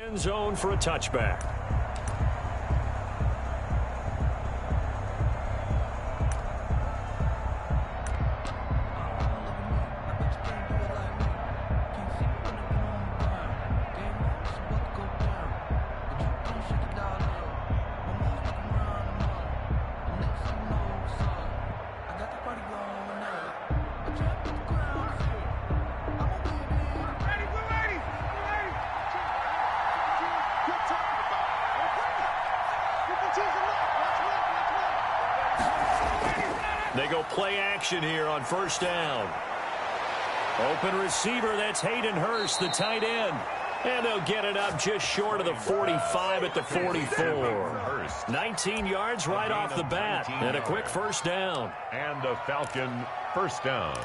End zone for a touchback. They go play action here on first down. Open receiver, that's Hayden Hurst, the tight end. And they'll get it up just short of the 45 at the 44. 19 yards right off the bat. And a quick first down. And a Falcon first down.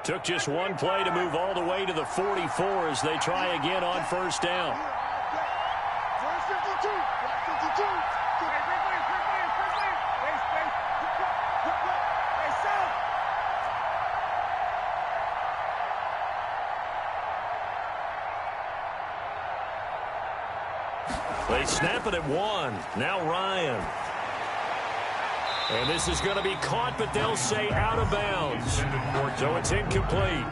Took just one play to move all the way to the 44 as they try again on first down. They snap it at one. Now Ryan. And this is going to be caught, but they'll say out of bounds. So it's incomplete.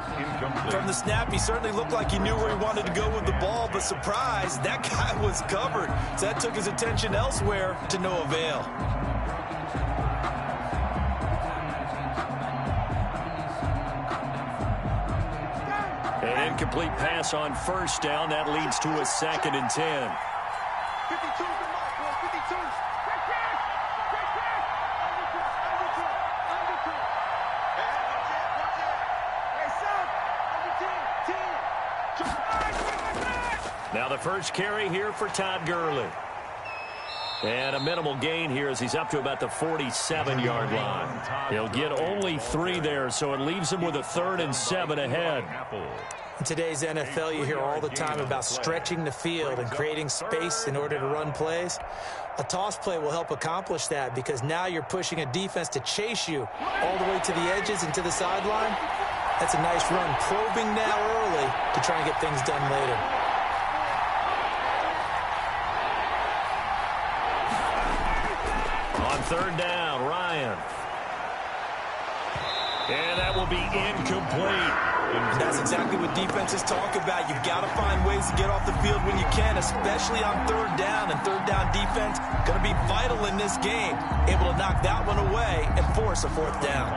From the snap, he certainly looked like he knew where he wanted to go with the ball, but surprise, that guy was covered. So that took his attention elsewhere to no avail. An incomplete pass on first down. That leads to a 2nd and 10. 52 Now the first carry here for Todd Gurley. And a minimal gain here as he's up to about the 47-yard line. He'll get only 3 there, so it leaves him with a 3rd and 7 ahead. In today's NFL, you hear all the time about stretching the field and creating space in order to run plays. A toss play will help accomplish that because now you're pushing a defense to chase you all the way to the edges and to the sideline. That's a nice run, probing now early to try and get things done later. On 3rd down, Ryan. And that will be incomplete. And that's exactly what defenses talk about. You've got to find ways to get off the field when you can, especially on 3rd down. And 3rd down defense going to be vital in this game. Able to knock that one away and force a 4th down.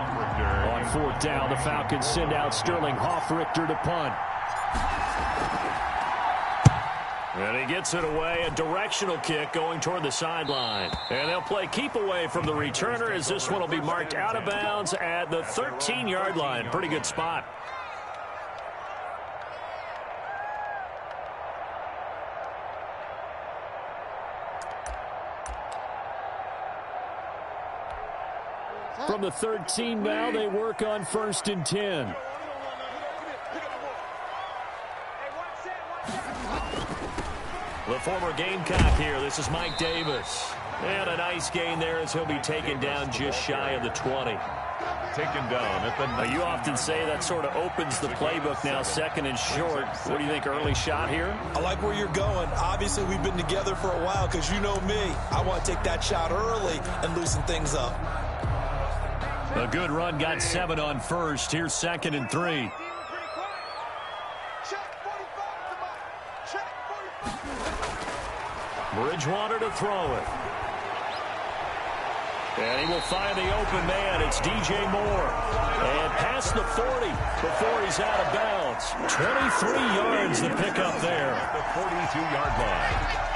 On 4th down, the Falcons send out Sterling Hoffrichter to punt. And he gets it away, a directional kick going toward the sideline. And they'll play keep away from the returner as this one will be marked out of bounds at the 13-yard line. Pretty good spot. From the 13 now, they work on 1st and 10. The former Gamecock here. This is Mike Davis. And a nice gain there as he'll be taken down just shy of the 20. Taken down at the... Now, you often say that sort of opens the playbook now, 2nd and short. What do you think, early shot here? I like where you're going. Obviously, we've been together for a while because you know me. I want to take that shot early and loosen things up. A good run, got 7 on 1st. Here's 2nd and 3. Bridgewater to throw it. And he will find the open man. It's DJ Moore. And past the 40 before he's out of bounds. 23 yards the pickup there. At the 42-yard line.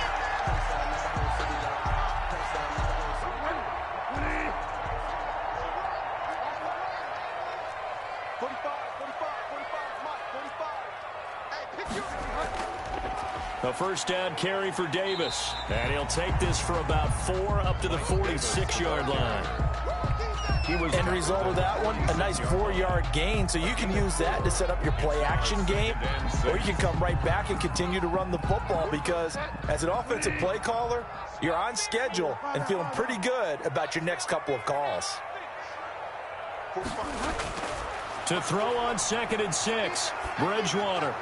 A first down carry for Davis. And he'll take this for about 4 up to the 46-yard line. End result of that one, a nice 4-yard gain. So you can use that to set up your play action game, or you can come right back and continue to run the football, because as an offensive play caller, you're on schedule and feeling pretty good about your next couple of calls. To throw on 2nd and 6, Bridgewater.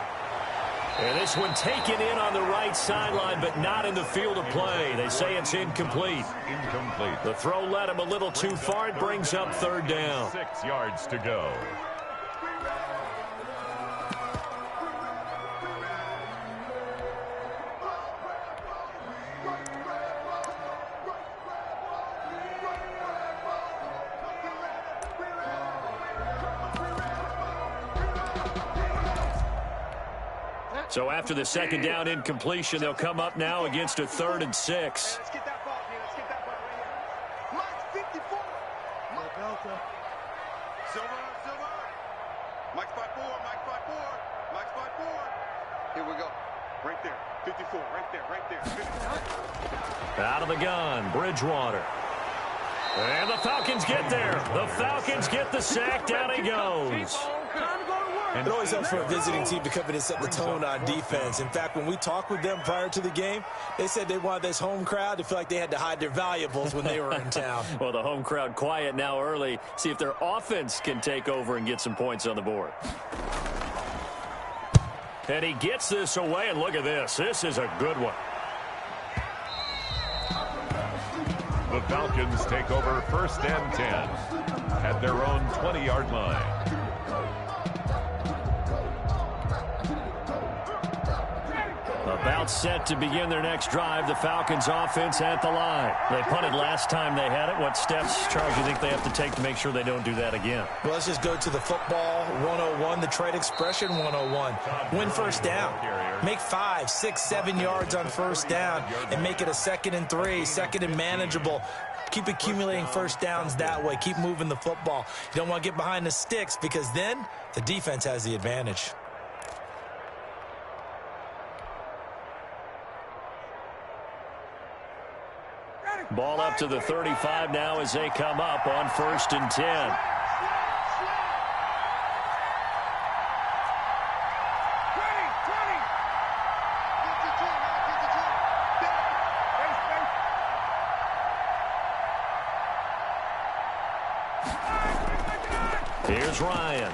And this one taken in on the right sideline, but not in the field of play. They say it's incomplete. Incomplete. The throw led him a little too far. It brings up 3rd down. 6 yards to go. So after the 2nd down incompletion, they'll come up now against a 3rd and 6. Let's get that ball here. Let's get that ball right here. Mike 54. Mike Delta. Silver. Mike 5-4. Mike 5-4. Mike 5-4. Here we go. Right there. 54. Right there. 54. Out of the gun, Bridgewater. And the Falcons get there. The Falcons get the sack. Down he goes. It always helps for a visiting team to come in and set the tone on defense. In fact, when we talked with them prior to the game, they said they wanted this home crowd to feel like they had to hide their valuables when they were in town. Well, the home crowd quiet now early. See if their offense can take over and get some points on the board. And he gets this away, and look at this. This is a good one. The Falcons take over 1st and 10 at their own 20-yard line. About set to begin their next drive. The Falcons offense at the line. They punted last time they had it. What steps, Charles, do you think they have to take to make sure they don't do that again? Well, let's just go to the football 101, the trade expression 101. Win 1st down. Make 5, 6, 7 yards on 1st down and make it a 2nd and 3, 2nd and manageable. Keep accumulating 1st downs that way. Keep moving the football. You don't want to get behind the sticks, because then the defense has the advantage. Ball up to the 35 now as they come up on 1st and 10. Here's Ryan.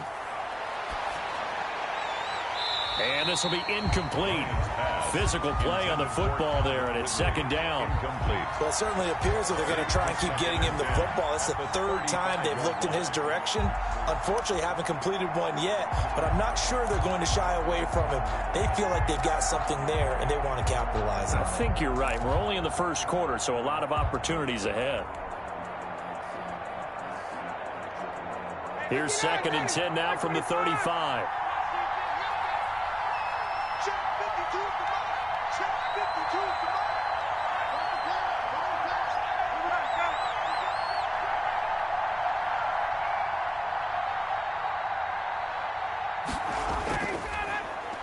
And this will be incomplete. Physical play on the football there, and it's 2nd down. Well, it certainly appears that they're going to try and keep getting him the football. It's the 3rd time they've looked in his direction. Unfortunately, haven't completed one yet, but I'm not sure they're going to shy away from him. They feel like they've got something there, and they want to capitalize on it. I think you're right. We're only in the 1st quarter, so a lot of opportunities ahead. Here's 2nd and 10 now from the 35.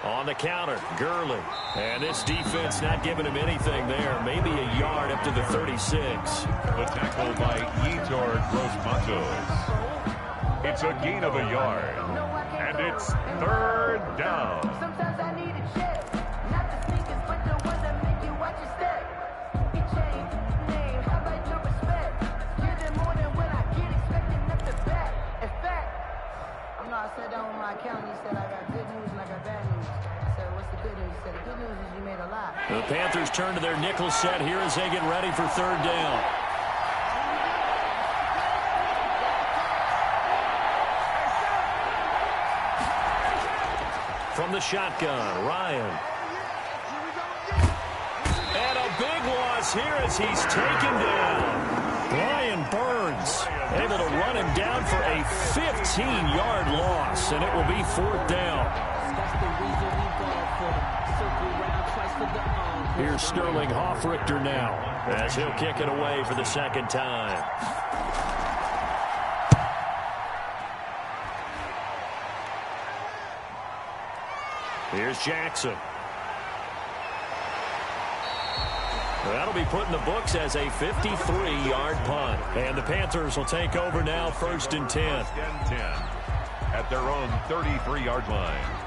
On the counter, Gurley. And this defense not giving him anything there. Maybe a yard up to the 36. The tackle by Yetur Gross-Matos. It's a gain of a yard. And it's 3rd down. Sometimes I need a check. Not the sneakers, but the ones that make you watch your step. He changed name. How about your respect? You're the more than when I get expecting up the back. In fact, I sat down with my accountant. He said, I got good news and I got bad news. I said, what's the good news? He said, the good news is you made a lot. The Panthers turn to their nickel set here as they get ready for 3rd down. From the shotgun, Ryan. And a big loss here as he's taken down. Brian Burns able to run him down for a 15-yard loss, and it will be 4th down. Here's Sterling Hoffrichter now as he'll kick it away for the 2nd time. Here's Jackson. That'll be put in the books as a 53-yard punt. And the Panthers will take over now, 1st and 10. 10 at their own 33-yard line.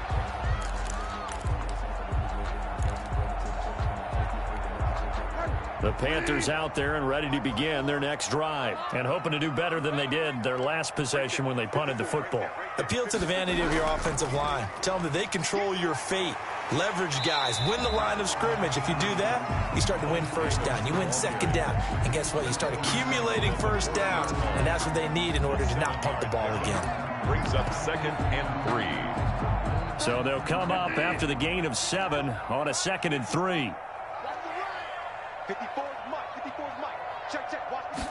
The Panthers out there and ready to begin their next drive and hoping to do better than they did their last possession when they punted the football. Appeal to the vanity of your offensive line. Tell them that they control your fate. Leverage guys. Win the line of scrimmage. If you do that, you start to win first down. You win second down. And guess what? You start accumulating first downs. And that's what they need in order to not punt the ball again. Brings up 2nd and 3. So they'll come up after the gain of 7 on a 2nd and 3. 54 is Mike. 54 is Mike. Check. Watch this.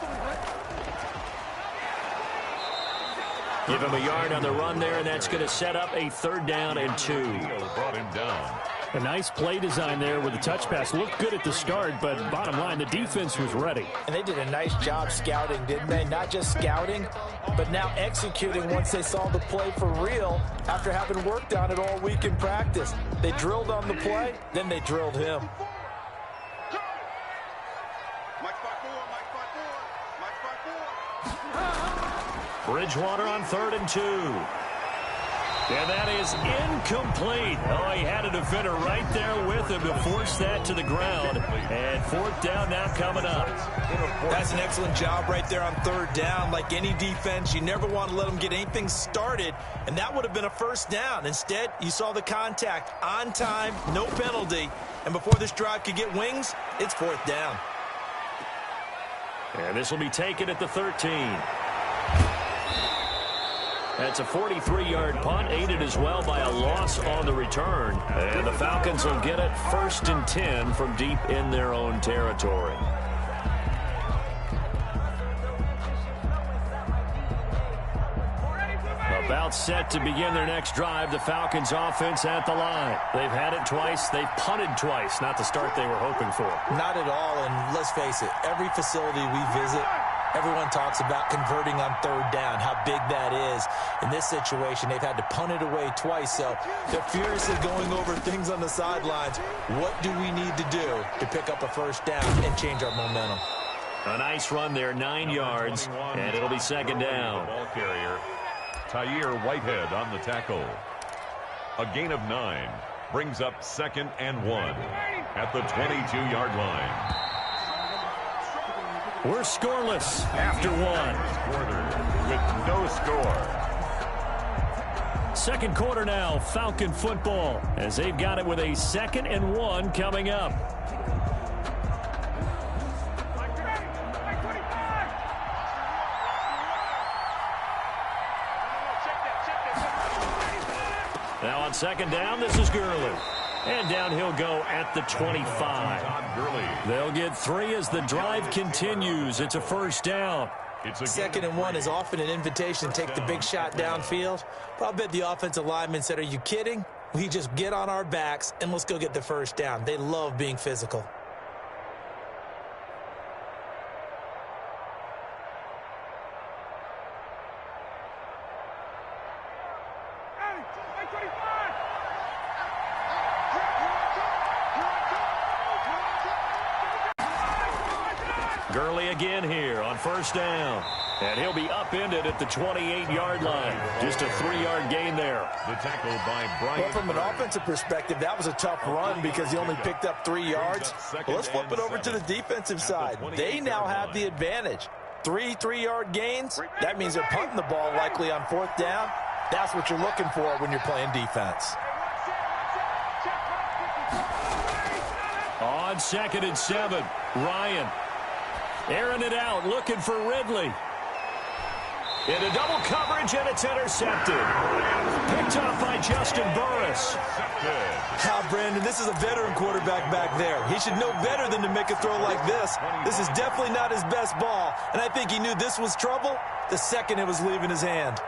Give him a yard on the run there, and that's going to set up a 3rd down and 2. Brought him down. A nice play design there with the touch pass. Looked good at the start, but bottom line, the defense was ready. And they did a nice job scouting, didn't they? Not just scouting, but now executing once they saw the play for real after having worked on it all week in practice. They drilled on the play, then they drilled him. Bridgewater on 3rd and 2. And that is incomplete. Oh, he had a defender right there with him to force that to the ground. And 4th down now coming up. That's an excellent job right there on 3rd down. Like any defense, you never want to let them get anything started. And that would have been a 1st down. Instead, you saw the contact on time, no penalty. And before this drive could get wings, it's 4th down. And this will be taken at the 13. That's a 43-yard punt, aided as well by a loss on the return. And the Falcons will get it 1st and 10 from deep in their own territory. About set to begin their next drive, the Falcons offense at the line. They've had it twice. They've punted twice. Not the start they were hoping for. Not at all, and let's face it, every facility we visit, everyone talks about converting on 3rd down, how big that is. In this situation, they've had to punt it away twice, so they're furiously going over things on the sidelines. What do we need to do to pick up a 1st down and change our momentum? A nice run there, 9 yards, and it'll be 2nd down. Ball carrier, Tyre Whitehead on the tackle. A gain of 9 brings up 2nd and 1 at the 22-yard line. We're scoreless after 1. Quarter with no score. 2nd quarter now, Falcon football, as they've got it with a 2nd and 1 coming up. Now on 2nd down, this is Gurley. And down he'll go at the 25. They'll get 3 as the drive continues. It's a 1st down. 2nd and 1 is often an invitation to take the big shot downfield. But I bet the offensive lineman said, are you kidding? We just get on our backs and let's go get the 1st down. They love being physical. Gurley again here on 1st down. And he'll be upended at the 28-yard line. Just a 3-yard gain there. The tackle by Brian. Well, from an offensive perspective, that was a tough run because he only picked up 3 yards. Well, let's flip it over to the defensive side. They now have the advantage. 3 3-yard gains. That means they're punting the ball likely on 4th down. That's what you're looking for when you're playing defense. On 2nd and 7, Ryan airing it out, looking for Ridley. Into double coverage, and it's intercepted. Picked off by Justin Burris. Brandon, this is a veteran quarterback back there. He should know better than to make a throw like this. This is definitely not his best ball, and I think he knew this was trouble the second it was leaving his hand.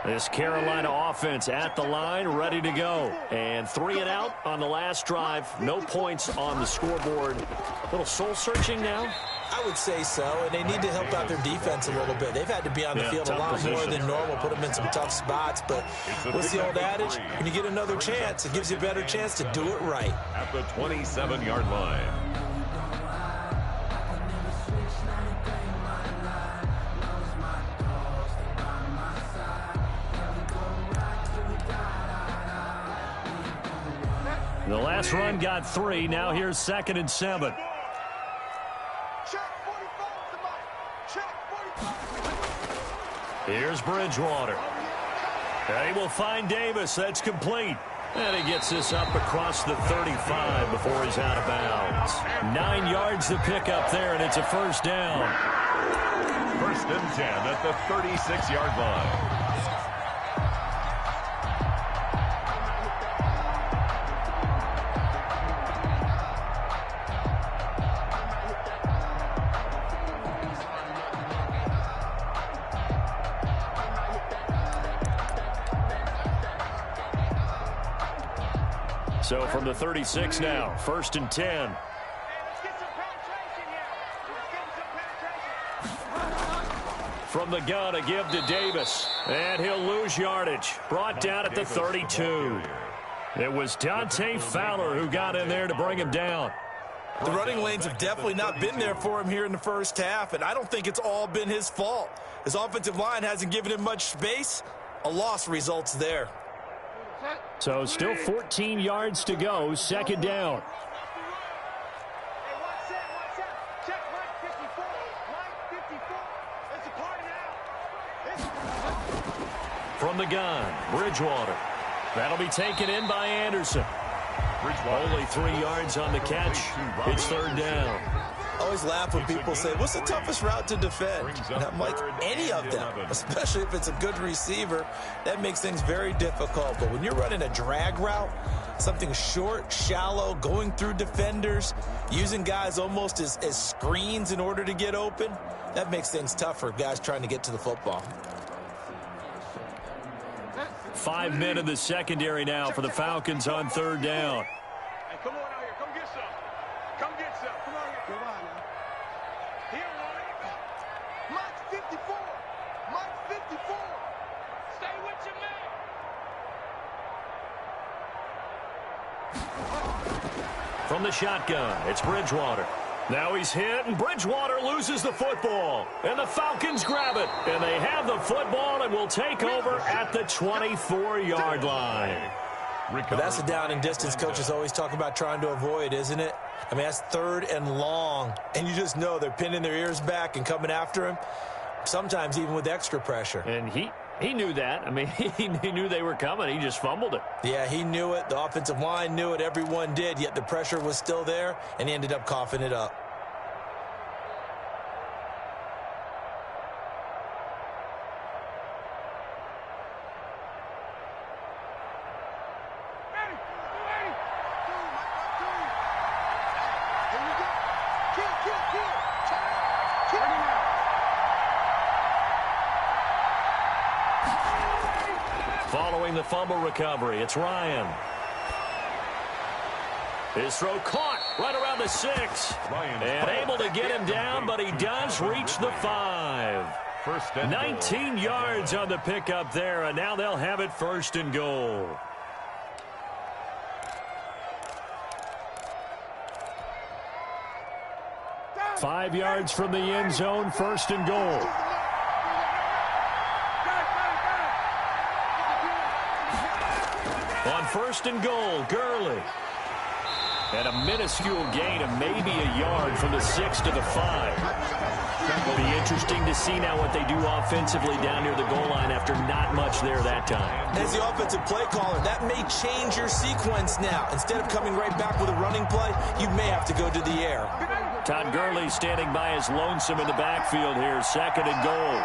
This Carolina offense at the line, ready to go. And 3 and out on the last drive. No points on the scoreboard. A little soul-searching now. I would say so, and they need to help out their defense a little bit. They've had to be on the field a lot more than normal, put them in some tough spots. But what's the old adage? When you get another chance, it gives you a better chance to do it right. At the 27-yard line. The last run got 3. Now here's 2nd and 7. Here's Bridgewater. They will find Davis. That's complete. And he gets this up across the 35 before he's out of bounds. 9 yards to pick up there, and it's a first down. 1st and 10 at the 36-yard line. So from the 36 now, 1st and 10. From the gun, a give to Davis. And he'll lose yardage. Brought down at the 32. It was Dante Fowler who got in there to bring him down. The running lanes have definitely not been there for him here in the first half, and I don't think it's all been his fault. His offensive line hasn't given him much space. A loss results there. So still 14 yards to go, 2nd down. From the gun, Bridgewater. That'll be taken in by Anderson. Only 3 yards on the catch. It's 3rd down. I always laugh when people say, what's the toughest route to defend? And I'm like, any of them, especially if it's a good receiver. That makes things very difficult. But when you're running a drag route, something short, shallow, going through defenders, using guys almost as screens in order to get open, that makes things tough for guys trying to get to the football. 5 men in the secondary now for the Falcons on 3rd down. Hey, come on out here. Come get some. Come get some. Come on here. Come on now. Here, Mike's 54. Mike's 54. Stay with your man. From the shotgun, it's Bridgewater. Now he's hit, and Bridgewater loses the football. And the Falcons grab it. And they have the football and will take over at the 24-yard line. But that's a down and distance coaches always talk about trying to avoid, isn't it? I mean, that's 3rd and long. And you just know they're pinning their ears back and coming after him, sometimes even with extra pressure. And he knew that. I mean, he knew they were coming. He just fumbled it. Yeah, he knew it. The offensive line knew it. Everyone did, yet the pressure was still there, and he ended up coughing it up. Following the fumble recovery, it's Ryan. His throw caught right around the 6. And able to get him down, but he does reach the 5. 19 yards on the pickup there, and now they'll have it 1st and goal. Five yards from the end zone, 1st and goal. On 1st and goal, Gurley. And a minuscule gain of maybe a yard from the 6 to the 5. It'll be interesting to see now what they do offensively down near the goal line after not much there that time. As the offensive play caller, that may change your sequence now. Instead of coming right back with a running play, you may have to go to the air. Todd Gurley standing by as lonesome in the backfield here, 2nd and goal.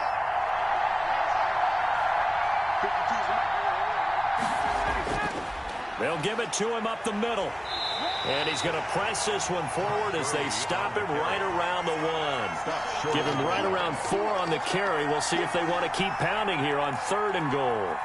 They'll give it to him up the middle. And he's going to press this one forward as they stop him right around the 1. Give him right around 4 on the carry. We'll see if they want to keep pounding here on 3rd and goal.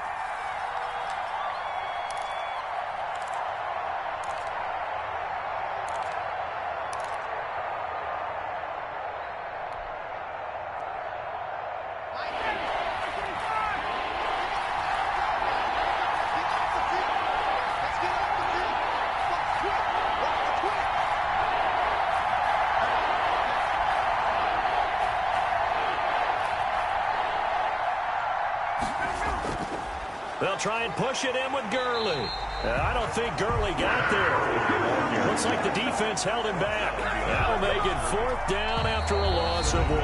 They'll try and push it in with Gurley. I don't think Gurley got there. Looks like the defense held him back. That'll make it 4th down after a loss of 1.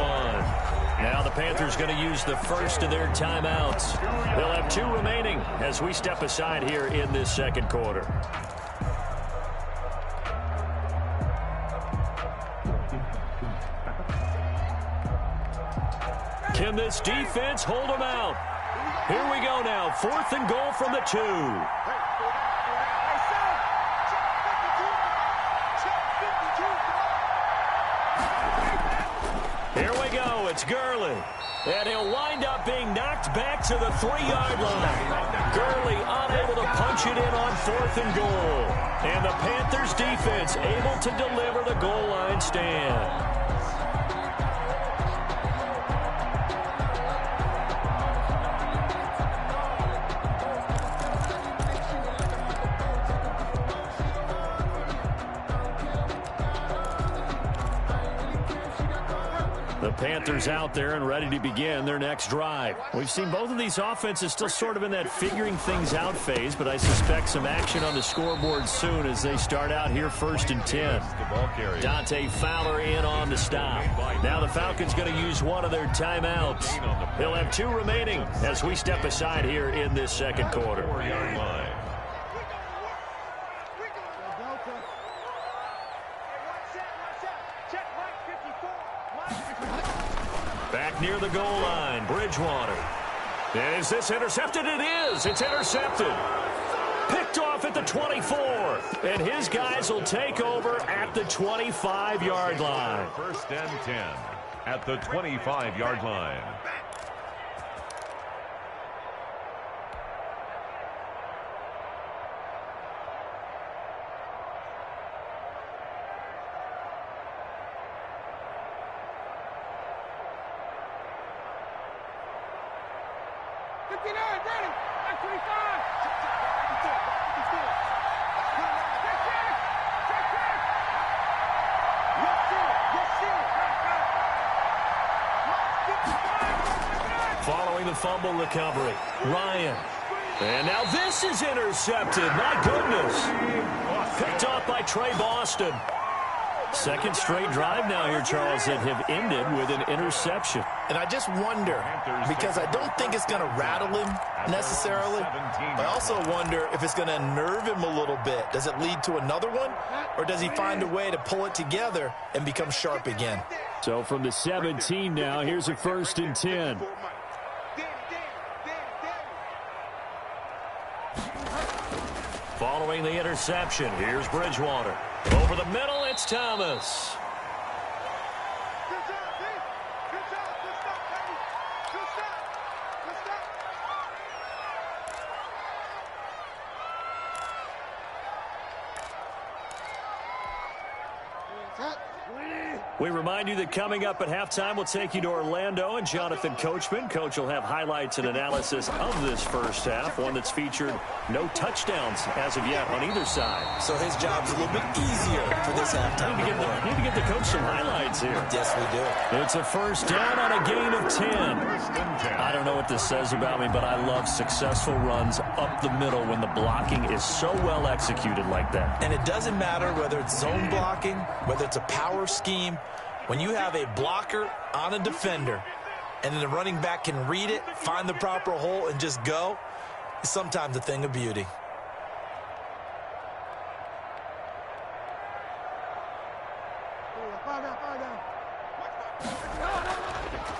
Now the Panthers going to use the first of their timeouts. They'll have 2 remaining as we step aside here in this second quarter. Can this defense hold them out? Here we go now. 4th and goal from the 2. Here we go. It's Gurley. And he'll wind up being knocked back to the 3-yard line. Gurley unable to punch it in on 4th and goal. And the Panthers defense able to deliver the goal line stand. The Panthers out there and ready to begin their next drive. We've seen both of these offenses still sort of in that figuring things out phase, but I suspect some action on the scoreboard soon as they start out here 1st and 10. Dante Fowler in on the stop. Now the Falcons going to use one of their timeouts. They'll have 2 remaining as we step aside here in this second quarter. Back near the goal line, Bridgewater. Is this intercepted? It is. It's intercepted. Picked off at the 24. And his guys will take over at the 25-yard line. 1st and 10 at the 25-yard line. Following the fumble recovery, Ryan. And now this is intercepted. My goodness. Picked off by Trey Boston. Second straight drive now here, Charles, that have ended with an interception. And I just wonder, because I don't think it's going to rattle him necessarily. I also wonder if it's going to unnerve him a little bit. Does it lead to another one? Or does he find a way to pull it together and become sharp again? So from the 17 now, here's a 1st and 10. Following the interception, here's Bridgewater. Over the middle, it's Thomas. We remind you that coming up at halftime, we'll take you to Orlando and Jonathan Coachman. Coach will have highlights and analysis of this first half, one that's featured no touchdowns as of yet on either side. So his job's a little bit easier for this halftime. Need to get the coach some highlights here. Yes, we do. It's a 1st down on a gain of 10. I don't know what this says about me, but I love successful runs up the middle when the blocking is so well executed like that. And it doesn't matter whether it's zone blocking, whether it's a power scheme. When you have a blocker on a defender and then the running back can read it, find the proper hole, and just go, it's sometimes a thing of beauty.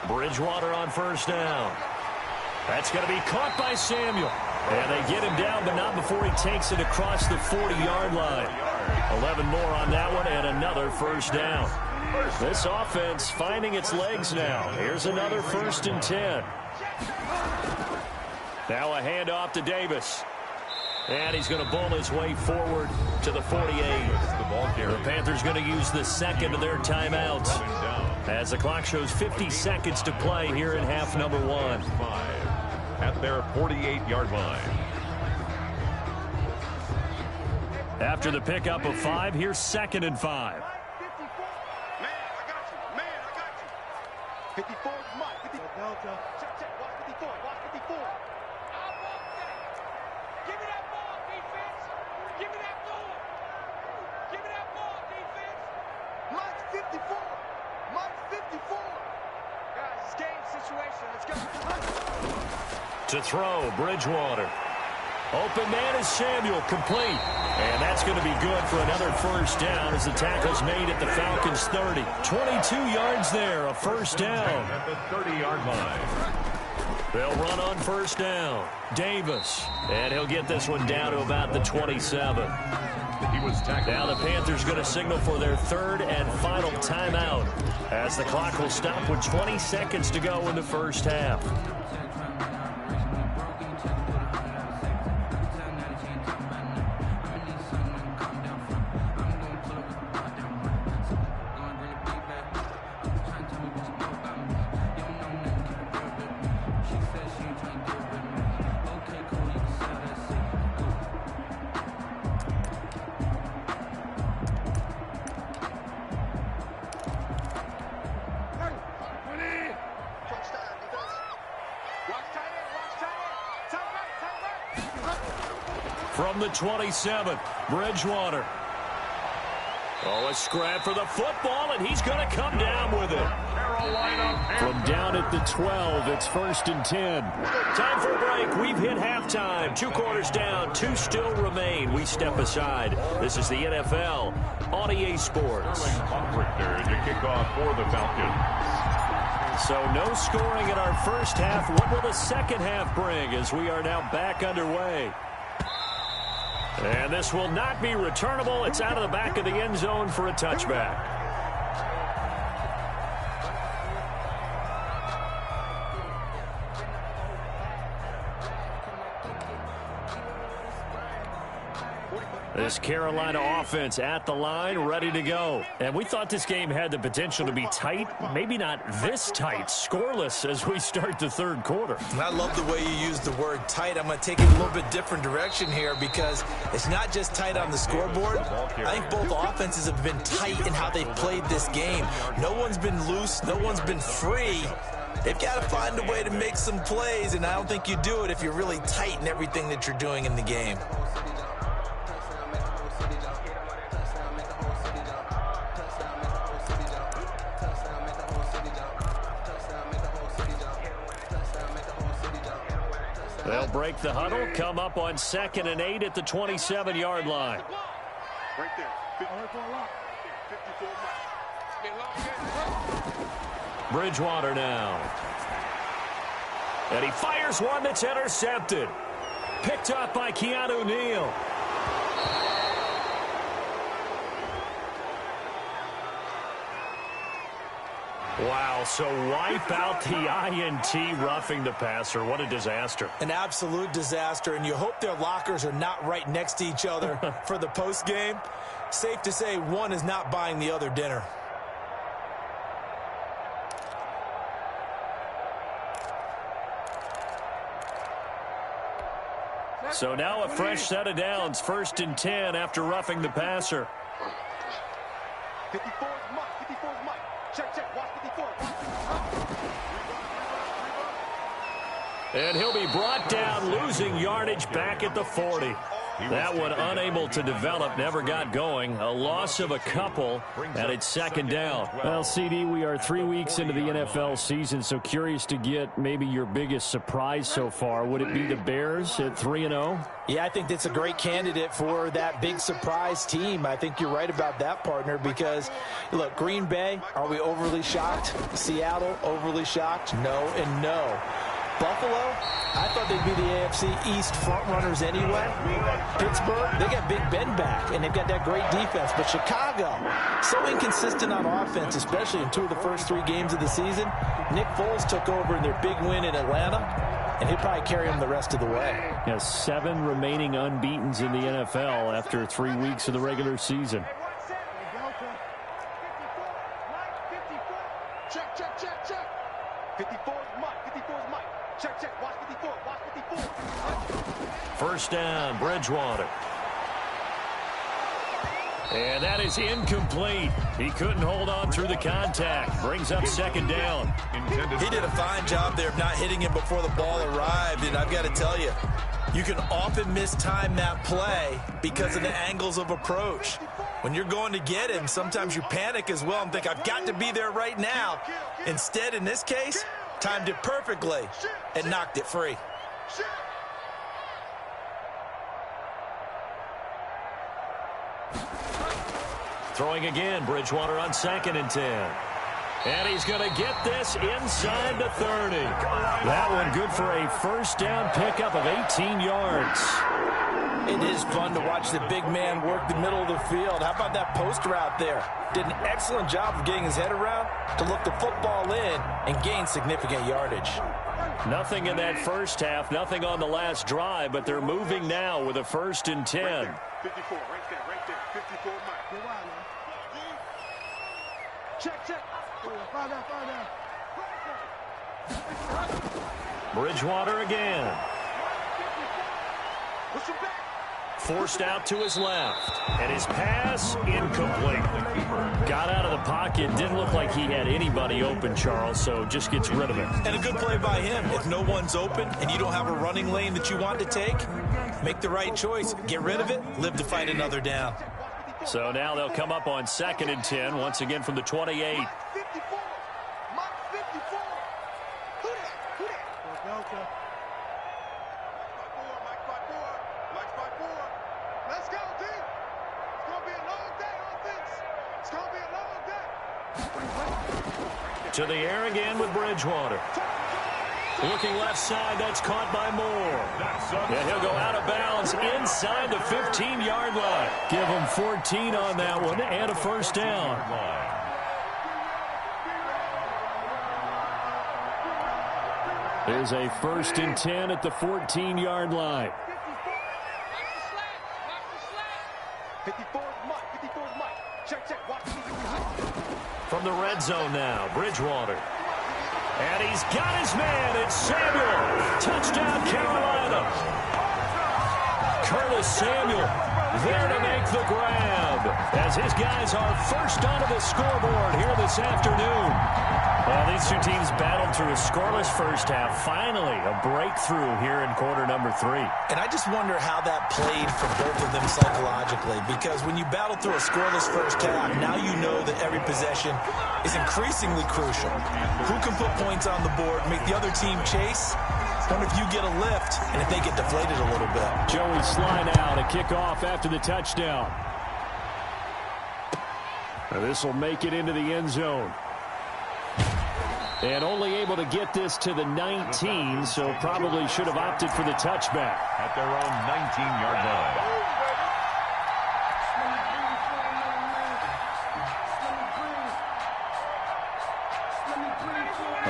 Bridgewater on 1st down. That's going to be caught by Samuel. And they get him down, but not before he takes it across the 40-yard line. 11 more on that one, and another 1st down. This offense finding its legs now. Here's another 1st and 10. Now a handoff to Davis. And he's going to bull his way forward to the 48. The Panthers going to use the second of their timeouts as the clock shows 50 seconds to play here in half number 1. At their 48-yard line. After the pickup of 5, here's 2nd and 5. 54 is Mike. 54. Check, watch 54. Watch 54. 54. Mike 54. Guys, it's game situation. Let's go. To throw, Bridgewater. Open man is Samuel, complete. And that's going to be good for another first down as the tackle's made at the Falcons' 30. 22 yards there, a first down. At the 30-yard line. They'll run on first down. Davis. And he'll get this one down to about the 27. He was tackled. Now the Panthers going to signal for their third and final timeout as the clock will stop with 20 seconds to go in the first half. From the 27, Bridgewater. Oh, a scrap for the football, and he's going to come down with it. From down at the 12, it's 1st and 10. Time for a break. We've hit halftime. 2 quarters down, 2 still remain. We step aside. This is the NFL on EA Sports. Richter to kick off for the Falcons. So no scoring in our first half. What will the second half bring as we are now back underway? And this will not be returnable. It's out of the back of the end zone for a touchback. This Carolina offense at the line, ready to go. And we thought this game had the potential to be tight, maybe not this tight, scoreless as we start the third quarter. And I love the way you use the word tight. I'm going to take it a little bit different direction here because it's not just tight on the scoreboard. I think both offenses have been tight in how they've played this game. No one's been loose. No one's been free. They've got to find a way to make some plays, and I don't think you do it if you're really tight in everything that you're doing in the game. They'll break the huddle, come up on 2nd and 8 at the 27-yard line. Right there. 54. Bridgewater now. And he fires one that's intercepted. Picked up by Keanu Neal. Wow, so wipe out the INT roughing the passer. What a disaster. An absolute disaster, and you hope their lockers are not right next to each other for the postgame. Safe to say one is not buying the other dinner. So now a fresh set of downs, 1st and 10 after roughing the passer. 54 is Mike. 54 is Mike. Check, check. Watch 54. And he'll be brought down, losing yardage back at the 40. That one unable to develop, never got going. A loss of a couple, and it's 2nd down. Well, CD, we are 3 weeks into the NFL season, so curious to get maybe your biggest surprise so far. Would it be the Bears at 3-0? Yeah, I think that's a great candidate for that big surprise team. I think you're right about that, partner, because, look, Green Bay, are we overly shocked? Seattle, overly shocked? No and no. Buffalo, I thought they'd be the AFC East frontrunners anyway. Pittsburgh, they got Big Ben back, and they've got that great defense. But Chicago, so inconsistent on offense, especially in 2 of the first 3 games of the season. Nick Foles took over in their big win in Atlanta, and he'll probably carry them the rest of the way. Has 7 remaining unbeatens in the NFL after 3 weeks of the regular season. Check, check, check, check. 54 is Mike. 54 is Mike. Check, check. Watch 54. Watch 54. 1st down, Bridgewater. And that is incomplete. He couldn't hold on through the contact. Brings up 2nd down. He did a fine job there of not hitting him before the ball arrived, and I've got to tell you, you can often mistime that play because of the angles of approach. When you're going to get him, sometimes you panic as well and think, I've got to be there right now. Instead, in this case, timed it perfectly and knocked it free. Throwing again, Bridgewater on 2nd and 10. And he's going to get this inside the 30. That one good for a first down pickup of 18 yards. It is fun to watch the big man work the middle of the field. How about that post route there? Did an excellent job of getting his head around to look the football in and gain significant yardage. Nothing in that first half, nothing on the last drive, but they're moving now with a 1st and 10. 54, right there, 54, Mike. Check. Fire down. Bridgewater again. Forced out to his left. And his pass incomplete. Got out of the pocket. Didn't look like he had anybody open, Charles, so just gets rid of it. And a good play by him. If no one's open and you don't have a running lane that you want to take, make the right choice. Get rid of it. Live to fight another down. So now they'll come up on 2nd and 10, once again from the 28. Let's go, D. It's going to be a long day, offense. It's going to be a long day. To the air again with Bridgewater. Looking left side, that's caught by Moore. And he'll go out of bounds inside the 15-yard line. Give him 14 on that one and a first down. There's a 1st and 10 at the 14-yard line. 54 Mike. Check. Watch. From the red zone now, Bridgewater. And he's got his man. It's Samuel. Touchdown, Carolina. Curtis Samuel there to make the grab as his guys are first onto the scoreboard here this afternoon. Well, these two teams battled through a scoreless first half. Finally, a breakthrough here in quarter number 3. And I just wonder how that played for both of them psychologically, because when you battle through a scoreless first half, now you know that every possession is increasingly crucial. Who can put points on the board, make the other team chase? Wonder if you get a lift and if they get deflated a little bit. Joey Sly now to kick off after the touchdown. Now this will make it into the end zone. And only able to get this to the 19, so probably should have opted for the touchback. At their own 19-yard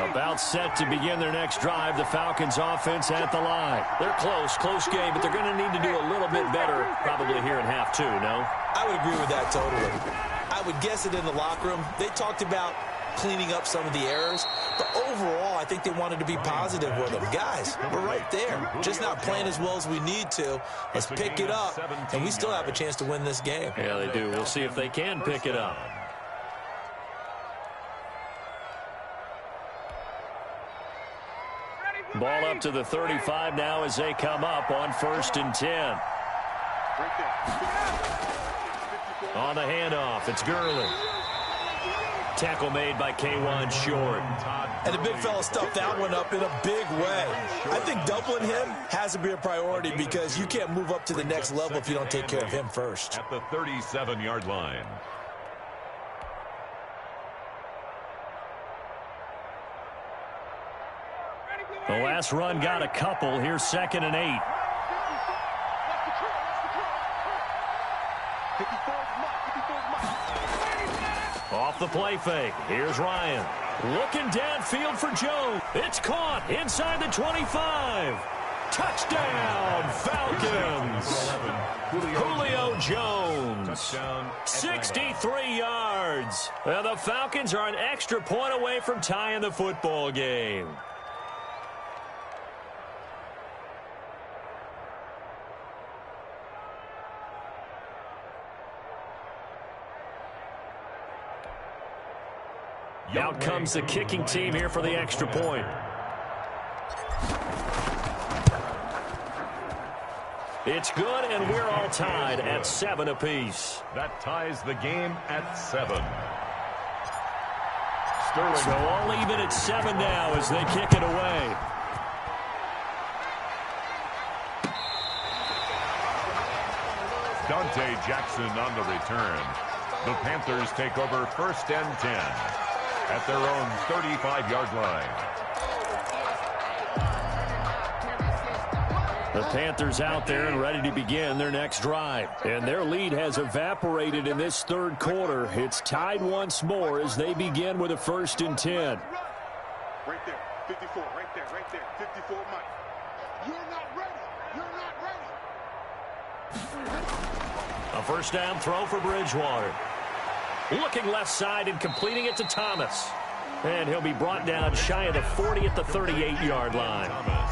line. About set to begin their next drive, the Falcons offense at the line. They're close game, but they're going to need to do a little bit better probably here in half 2, no? I would agree with that totally. I would guess it in the locker room. They talked about cleaning up some of the errors, but overall I think they wanted to be positive with them. Guys, we're right there, just not playing as well as we need to. Let's pick it up, and we still have a chance to win this game. Yeah, they do. We'll see if they can pick it up. Ball up to the 35 now as they come up on 1st and 10. On the handoff, it's Gurley. Tackle made by K1 Short. And the big fella stuffed that one up in a big way. I think doubling him has to be a priority because you can't move up to the next level if you don't take care of him first. At the 37-yard line. The last run got a couple. Here's 2nd and 8. Off the play fake. Here's Ryan. Looking downfield for Jones. It's caught inside the 25. Touchdown, Falcons. Julio Jones. 63 yards. Well, the Falcons are an extra point away from tying the football game. Out comes the kicking team here for the extra point. It's good, and we're all tied at 7 apiece. That ties the game at 7. So all even at 7 now as they kick it away. Dante Jackson on the return. The Panthers take over 1st and 10 at their own 35-yard line. The Panthers out there and ready to begin their next drive. And their lead has evaporated in this third quarter. It's tied once more as they begin with a 1st and 10. Right there, 54, right there, 54, Mike. You're not ready. A 1st down throw for Bridgewater. Looking left side and completing it to Thomas. And he'll be brought down shy of the 40 at the 38-yard line.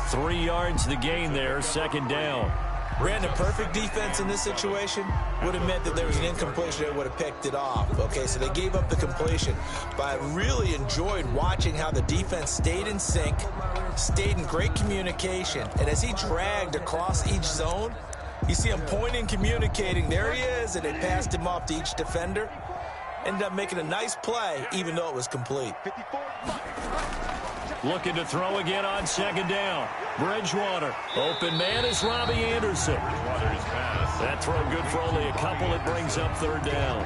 3 yards the gain there, 2nd down. Brandon, perfect defense in this situation would have meant that there was an incompletion that would have picked it off. Okay, so they gave up the completion. But I really enjoyed watching how the defense stayed in sync, stayed in great communication. And as he dragged across each zone, you see him pointing, communicating. There he is, and they passed him off to each defender. Ended up making a nice play, even though it was complete. Looking to throw again on 2nd down. Bridgewater. Open man is Robbie Anderson. That throw good for only a couple. It brings up 3rd down.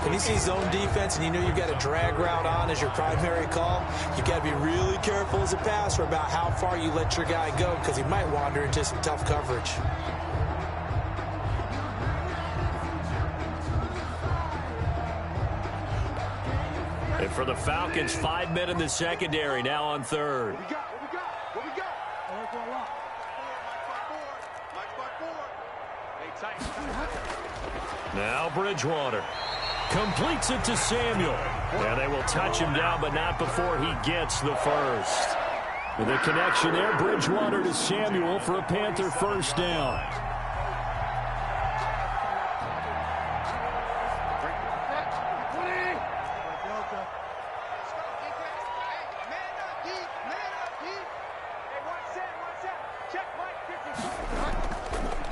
When you see zone defense and you know you've got a drag route on as your primary call, you've got to be really careful as a passer about how far you let your guy go because he might wander into some tough coverage. And for the Falcons, 5 men in the secondary, now on 3rd. What we got? Now Bridgewater completes it to Samuel. And they will touch him down, but not before he gets the 1st. With a connection there, Bridgewater to Samuel for a Panther 1st down.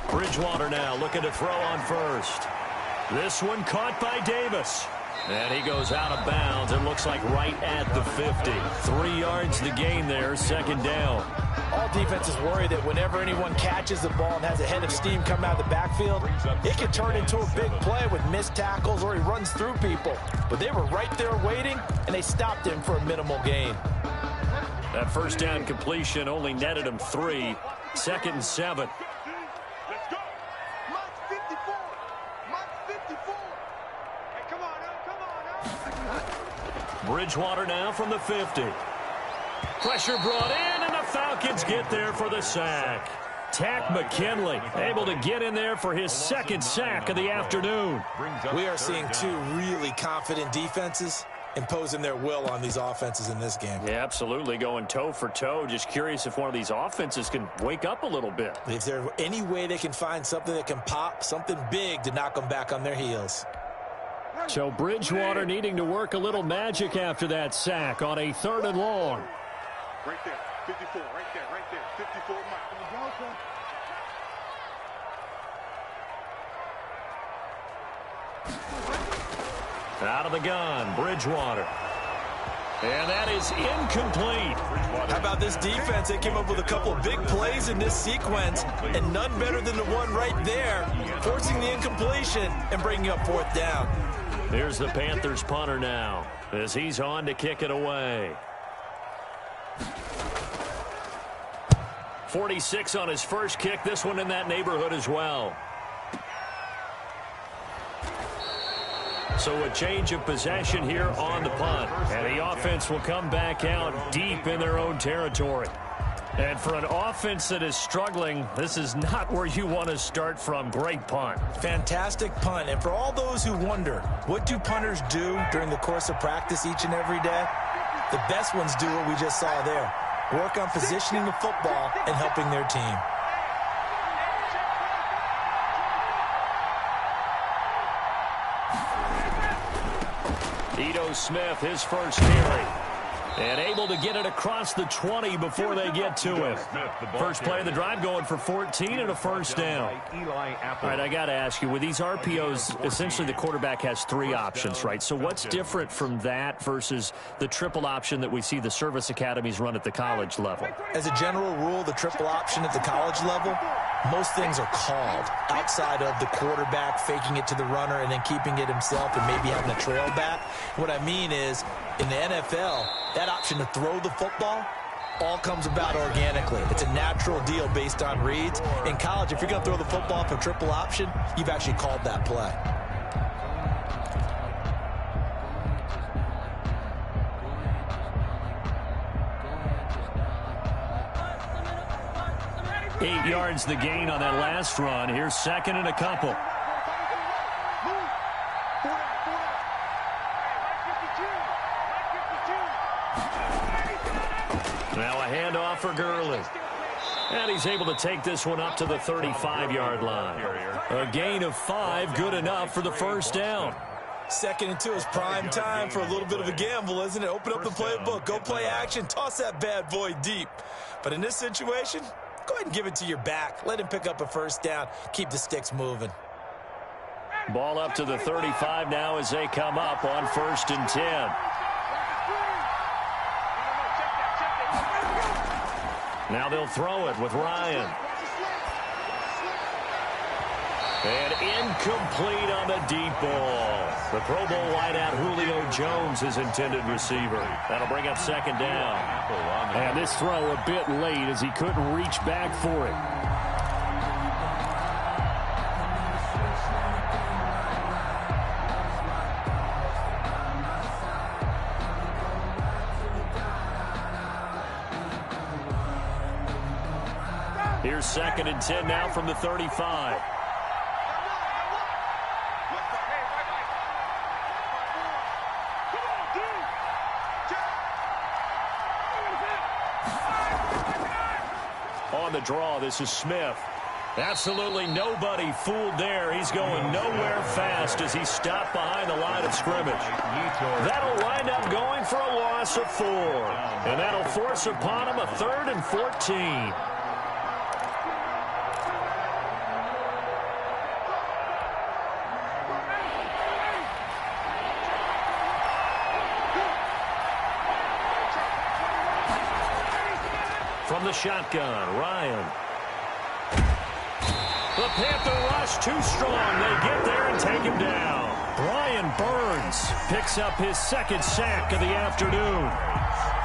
Bridgewater now looking to throw on 1st. This one caught by Davis. And he goes out of bounds. It looks like right at the 50. 3 yards the gain there, 2nd down. All defenses worry that whenever anyone catches the ball and has a head of steam come out of the backfield, it can turn into a big play with missed tackles or he runs through people. But they were right there waiting, and they stopped him for a minimal gain. That 1st down completion only netted him 3. 2nd and 7. Bridgewater now from the 50. Pressure brought in, and the Falcons get there for the sack. Tack McKinley able to get in there for his 2nd sack of the afternoon. We are seeing 2 really confident defenses imposing their will on these offenses in this game. Yeah, absolutely, going toe for toe. Just curious if one of these offenses can wake up a little bit. If there's any way they can find something that can pop, something big to knock them back on their heels. So Bridgewater needing to work a little magic after that sack on a 3rd and long. Right there, 54, right there, 54, Mike. Out of the gun, Bridgewater. And that is incomplete. How about this defense? They came up with a couple of big plays in this sequence, and none better than the one right there, forcing the incompletion and bringing up 4th down. Here's the Panthers punter now as he's on to kick it away. 46 on his first kick. This one in that neighborhood as well. So a change of possession here on the punt. And the offense will come back out deep in their own territory. And for an offense that is struggling, this is not where you want to start from. Great punt. Fantastic punt. And for all those who wonder, what do punters do during the course of practice each and every day? The best ones do what we just saw there. Work on positioning the football and helping their team. Ito Smith, his first carry. And able to get it across the 20 before they get to him. First play of the drive going for 14 and a first down. All right, I got to ask you, with these RPOs, essentially the quarterback has 3 options, right? So what's different from that versus the triple option that we see the service academies run at the college level? As a general rule, the triple option at the college level, most things are called outside of the quarterback faking it to the runner and then keeping it himself and maybe having a trail back. What I mean is, in the NFL, that option to throw the football all comes about organically. It's a natural deal based on reads. In college, if you're going to throw the football for triple option, you've actually called that play. Eight yards the gain on that last run. Here's second and a couple. Now a handoff for Gurley. And he's able to take this one up to the 35-yard line. A gain of 5, good enough for the first down. 2nd and 2 is prime time for a little bit of a gamble, isn't it? Open up the playbook, go play action, toss that bad boy deep. But in this situation, go ahead and give it to your back. Let him pick up a first down. Keep the sticks moving. Ball up to the 35 now as they come up on 1st and 10. Now they'll throw it with Ryan. And incomplete on the deep ball. The Pro Bowl wideout Julio Jones, his intended receiver. That'll bring up 2nd down. And this throw a bit late as he couldn't reach back for it. Here's 2nd and 10 now from the 35. On the draw, this is Smith. Absolutely nobody fooled there. He's going nowhere fast as he stopped behind the line of scrimmage. That'll wind up going for a loss of 4. And that'll force upon him a 3rd and 14. From the shotgun, Ryan. The Panther rush too strong. They get there and take him down. Brian Burns picks up his 2nd sack of the afternoon.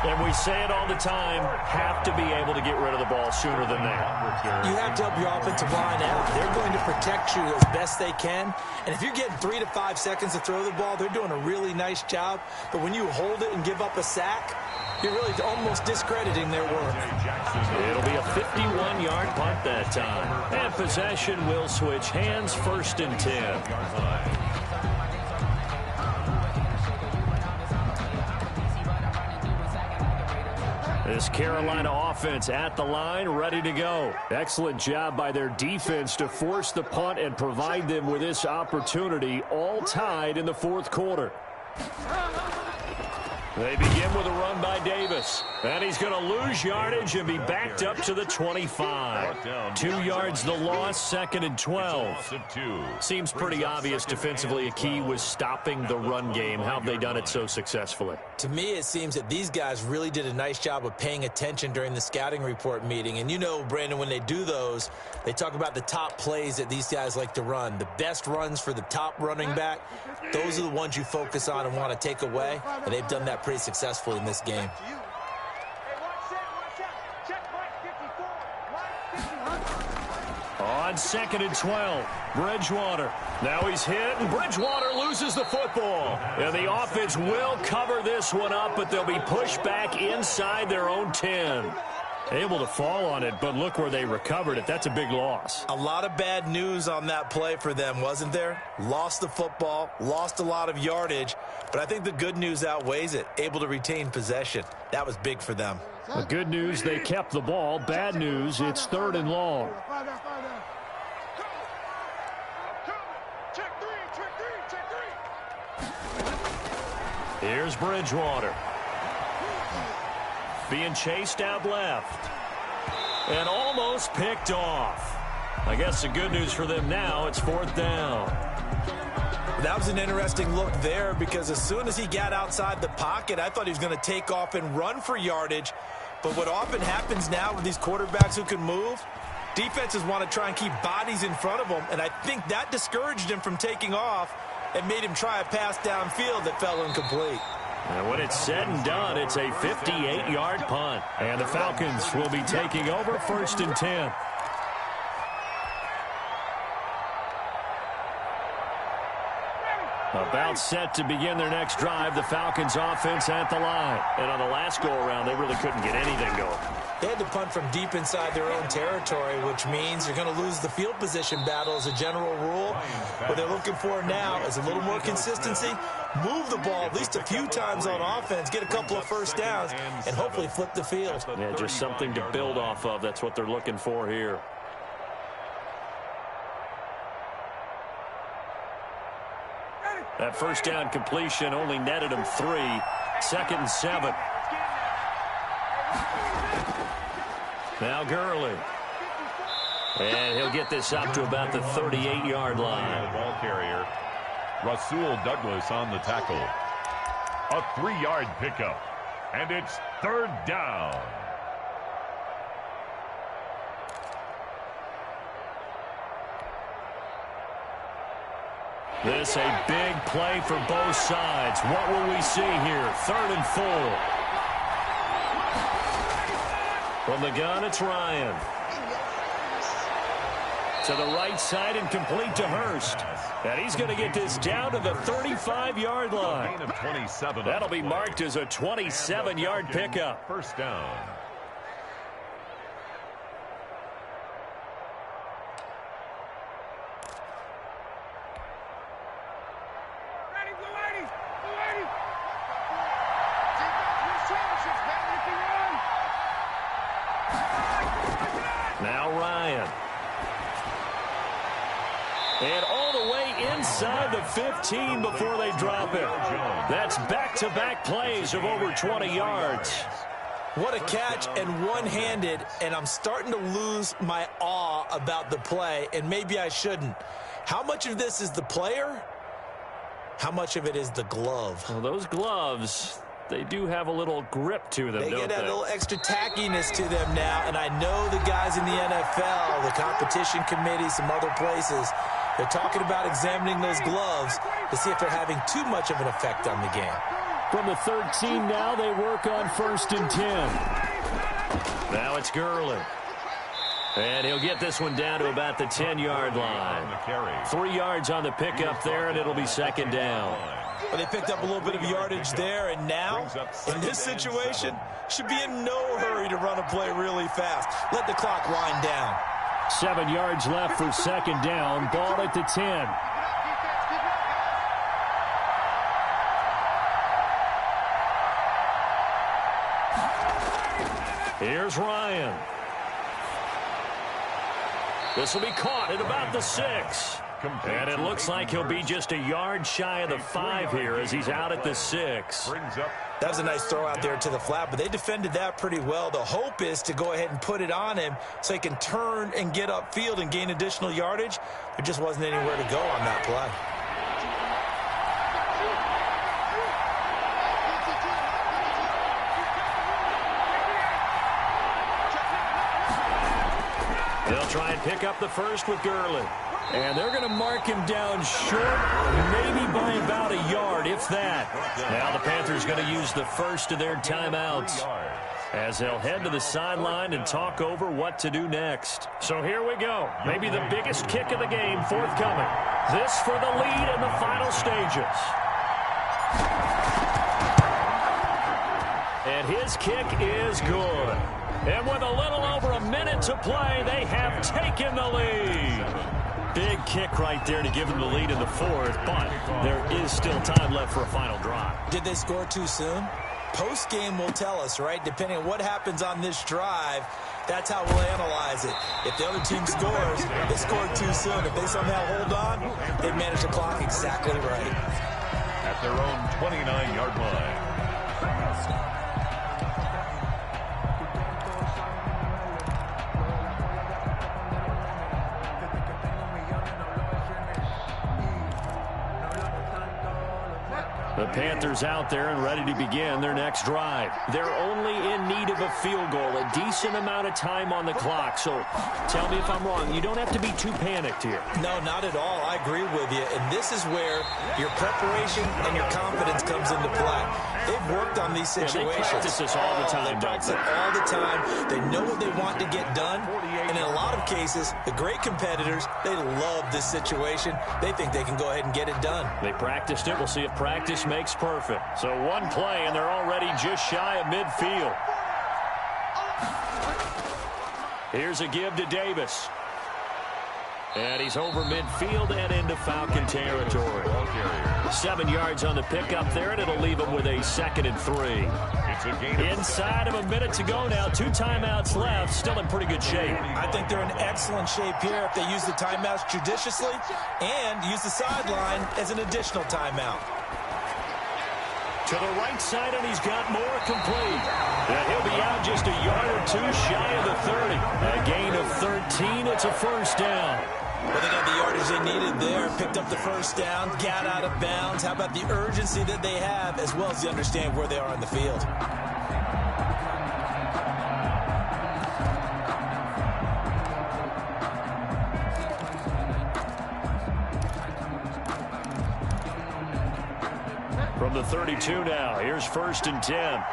And we say it all the time, have to be able to get rid of the ball sooner than that. You have to help your offensive line out. They're going to protect you as best they can. And if you're getting 3 to 5 seconds to throw the ball, they're doing a really nice job. But when you hold it and give up a sack, you're really almost discrediting their work. It'll be a 51-yard punt that time. And possession will switch hands, 1st and 10. This Carolina offense at the line, ready to go. Excellent job by their defense to force the punt and provide them with this opportunity, all tied in the 4th quarter. They begin with a run by Davis. And he's going to lose yardage and be backed up to the 25. 2 yards the loss, 2nd and 12. Seems pretty obvious defensively a key was stopping the run game. How have they done it so successfully? To me, it seems that these guys really did a nice job of paying attention during the scouting report meeting. And you know, Brandon, when they do those, they talk about the top plays that these guys like to run. The best runs for the top running back, those are the ones you focus on and want to take away. And they've done that pretty successfully in this game. On 2nd and 12, Bridgewater. Now he's hit, and Bridgewater loses the football. And the offense will cover this one up, but they'll be pushed back inside their own 10. Able to fall on it, but look where they recovered it. That's a big loss. A lot of bad news on that play for them, wasn't there? Lost the football, lost a lot of yardage, but I think the good news outweighs it. Able to retain possession. That was big for them. The good news, they kept the ball. Bad news, it's 3rd and long. Here's Bridgewater. being chased out left. And almost picked off. I guess the good news for them now, it's 4th down. That was an interesting look there because as soon as he got outside the pocket, I thought he was going to take off and run for yardage. But what often happens now with these quarterbacks who can move, defenses want to try and keep bodies in front of them, and I think that discouraged him from taking off and made him try a pass downfield that fell incomplete. And when it's said and done, it's a 58-yard punt. And the Falcons will be taking over 1st and 10. About set to begin their next drive, the Falcons offense at the line. And on the last go-around, they really couldn't get anything going. They had to punt from deep inside their own territory, which means you're going to lose the field position battle as a general rule. What they're looking for now is a little more consistency, move the ball at least a few times on offense, get a couple of first downs, and hopefully flip the field. Yeah, just something to build off of. That's what they're looking for here. That first down completion only netted him 3. 2nd and 7. Now Gurley. And he'll get this up to about the 38-yard line. Ball carrier, Rasul Douglas on the tackle. A 3-yard pickup. And it's 3rd down. This a big play for both sides. What will we see here? 3rd and 4. From the gun, it's Ryan. To the right side and complete to Hurst. And he's going to get this down to the 35-yard line. That'll be marked as a 27-yard pickup. 1st down. Now Ryan. And all the way inside the 15 before they drop it. That's back-to-back plays of over 20 yards. What a catch and one-handed, and I'm starting to lose my awe about the play, and maybe I shouldn't. How much of this is the player? How much of it is the glove? Well, those gloves, they do have a little grip to them, They don't get they? that little extra tackiness to them now, and I know the guys in the NFL, the competition committee, some other places, they're talking about examining those gloves to see if they're having too much of an effect on the game. From the 13 now, they work on 1st and 10. Now it's Gurley. And he'll get this one down to about the 10-yard line. 3 yards on the pickup there, and it'll be 2nd down. Well, they picked up a little bit of yardage there, and now, in this situation, should be in no hurry to run a play really fast. Let the clock wind down. 7 yards left for 2nd down. Ball at the 10. Here's Ryan. This will be caught at about the 6. And it looks like he'll be just a yard shy of the 5 here as he's out at the 6. That was a nice throw out there to the flat, but they defended that pretty well. The hope is to go ahead and put it on him so he can turn and get upfield and gain additional yardage. There just wasn't anywhere to go on that play. They'll try and pick up the first with Gurley. And they're going to mark him down short, maybe by about a yard, if that. Now the Panthers going to use the first of their timeouts as they'll head to the sideline and talk over what to do next. So here we go. Maybe the biggest kick of the game forthcoming. This for the lead in the final stages. And his kick is good. And with a little over a minute to play, they have taken the lead. Big kick right there to give them the lead in the 4th, but there is still time left for a final drive. Did they score too soon? Post-game will tell us, right? Depending on what happens on this drive, that's how we'll analyze it. If the other team scores, they scored too soon. If they somehow hold on, they've managed the clock exactly right. At their own 29-yard line. The Panthers out there and ready to begin their next drive. They're only in need of a field goal, a decent amount of time on the clock. So tell me if I'm wrong. You don't have to be too panicked here. No, not at all. I agree with you. And this is where your preparation and your confidence comes into play. They've worked on these situations. Yeah, they practice this all the time. They practice it all the time. They know what they want to get done. And in a lot of cases, the great competitors, they love this situation. They think they can go ahead and get it done. They practiced it. We'll see if practice makes perfect. So one play, and they're already just shy of midfield. Here's a give to Davis. And he's over midfield and into Falcon territory. 7 yards on the pickup there, and it'll leave him with a 2nd and 3. Inside of a minute to go now. 2 timeouts left. Still in pretty good shape. I think they're in excellent shape here if they use the timeouts judiciously and use the sideline as an additional timeout. To the right side, and he's got more complete. And he'll be out just a yard or 2 shy of the 30. A gain of 13. It's a first down. Well, they got the yardage they needed there, picked up the first down, got out of bounds. How about the urgency that they have, as well as they understand where they are on the field? From the 32 now, here's 1st and 10.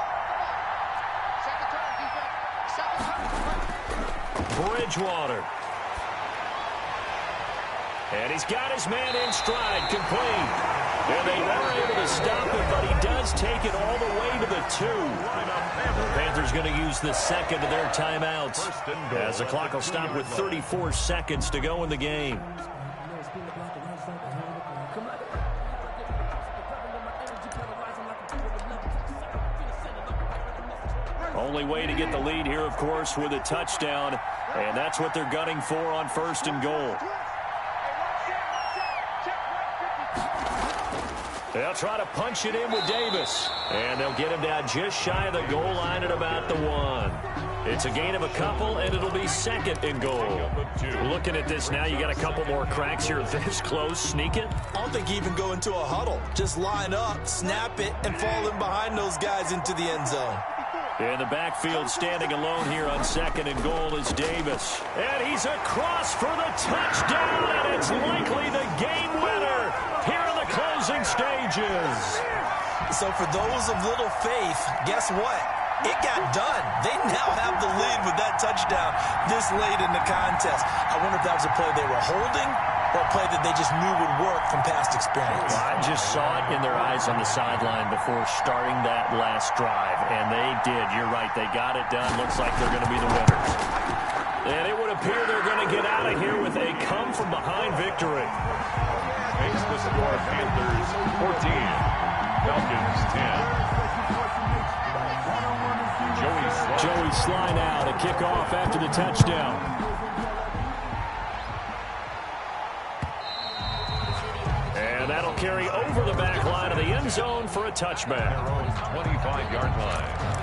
Bridgewater. And he's got his man in stride, complete. And they were able to stop it, but he does take it all the way to the 2. The Panthers going to use the 2nd of their timeouts, as the clock will stop with 34 seconds to go in the game. Only way to get the lead here, of course, with a touchdown, and that's what they're gunning for on 1st and goal. They'll try to punch it in with Davis, and they'll get him down just shy of the goal line at about the 1. It's a gain of a couple, and it'll be 2nd and goal. Looking at this now, you got a couple more cracks here this close. Sneak it? I don't think you even go into a huddle. Just line up, snap it, and fall in behind those guys into the end zone. In the backfield, standing alone here on 2nd and goal is Davis. And he's across for the touchdown, and it's likely the game winner here in the closing stages. So for those of little faith, guess what? It got done. They now have the lead with that touchdown this late in the contest. I wonder if that was a play they were holding or a play that they just knew would work from past experience. Well, I just saw it in their eyes on the sideline before starting that last drive, and they did. You're right. They got it done. Looks like they're going to be the winners. And it would appear they're going to get out of here with a come-from-behind victory. Makes the score Panthers 14, Falcons 10. Joey Sly now to kick off after the touchdown. And that'll carry over the back line of the end zone for a touchback. 25-yard line.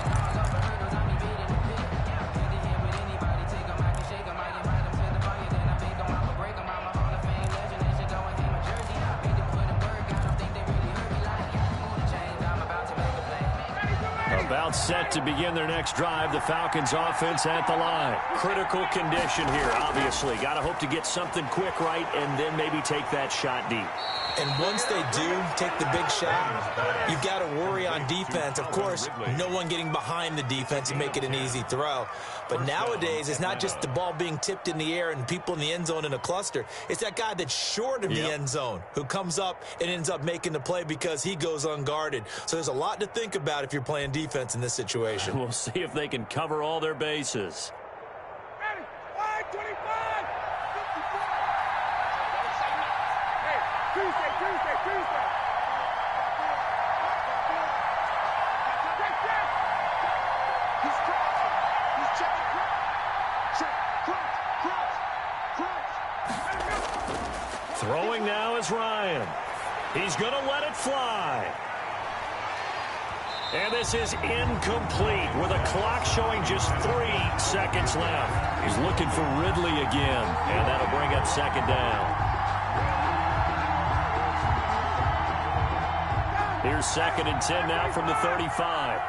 About set to begin their next drive. The Falcons offense at the line. Critical condition here, obviously. Got to hope to get something quick right and then maybe take that shot deep. And once they do take the big shot, you've got to worry on defense. Of course, no one getting behind the defense and make it an easy throw. But nowadays, it's not just the ball being tipped in the air and people in the end zone in a cluster. It's that guy that's short of the end zone who comes up and ends up making the play because he goes unguarded. So there's a lot to think about if you're playing defense in this situation. We'll see if they can cover all their bases. Throwing now is Ryan. He's going to let it fly. And this is incomplete with a clock showing just 3 seconds left. He's looking for Ridley again, and that'll bring up 2nd down. Here's 2nd and 10 now from the 35.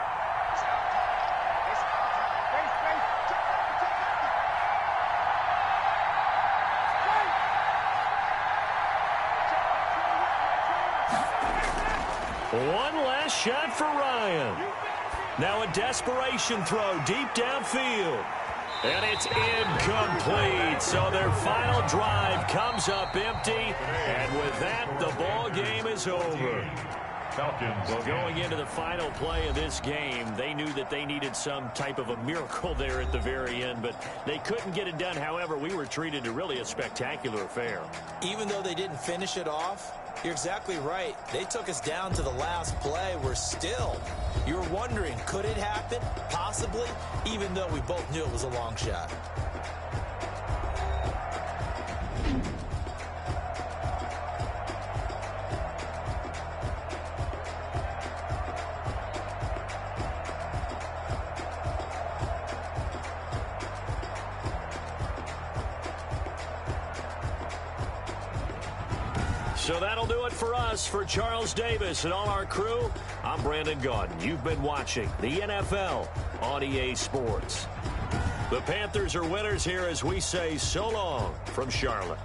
One last shot for Ryan. Now a desperation throw deep downfield. And it's incomplete. So their final drive comes up empty. And with that, the ball game is over. Falcons. Well, going into the final play of this game, they knew that they needed some type of a miracle there at the very end, but they couldn't get it done. However, we were treated to really a spectacular affair. Even though they didn't finish it off, you're exactly right. They took us down to the last play. You're wondering, could it happen? Possibly, even though we both knew it was a long shot. So that'll do it for us. For Charles Davis and all our crew, I'm Brandon Gaudin. You've been watching the NFL on EA Sports. The Panthers are winners here as we say so long from Charlotte.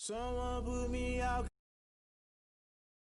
Someone put me out.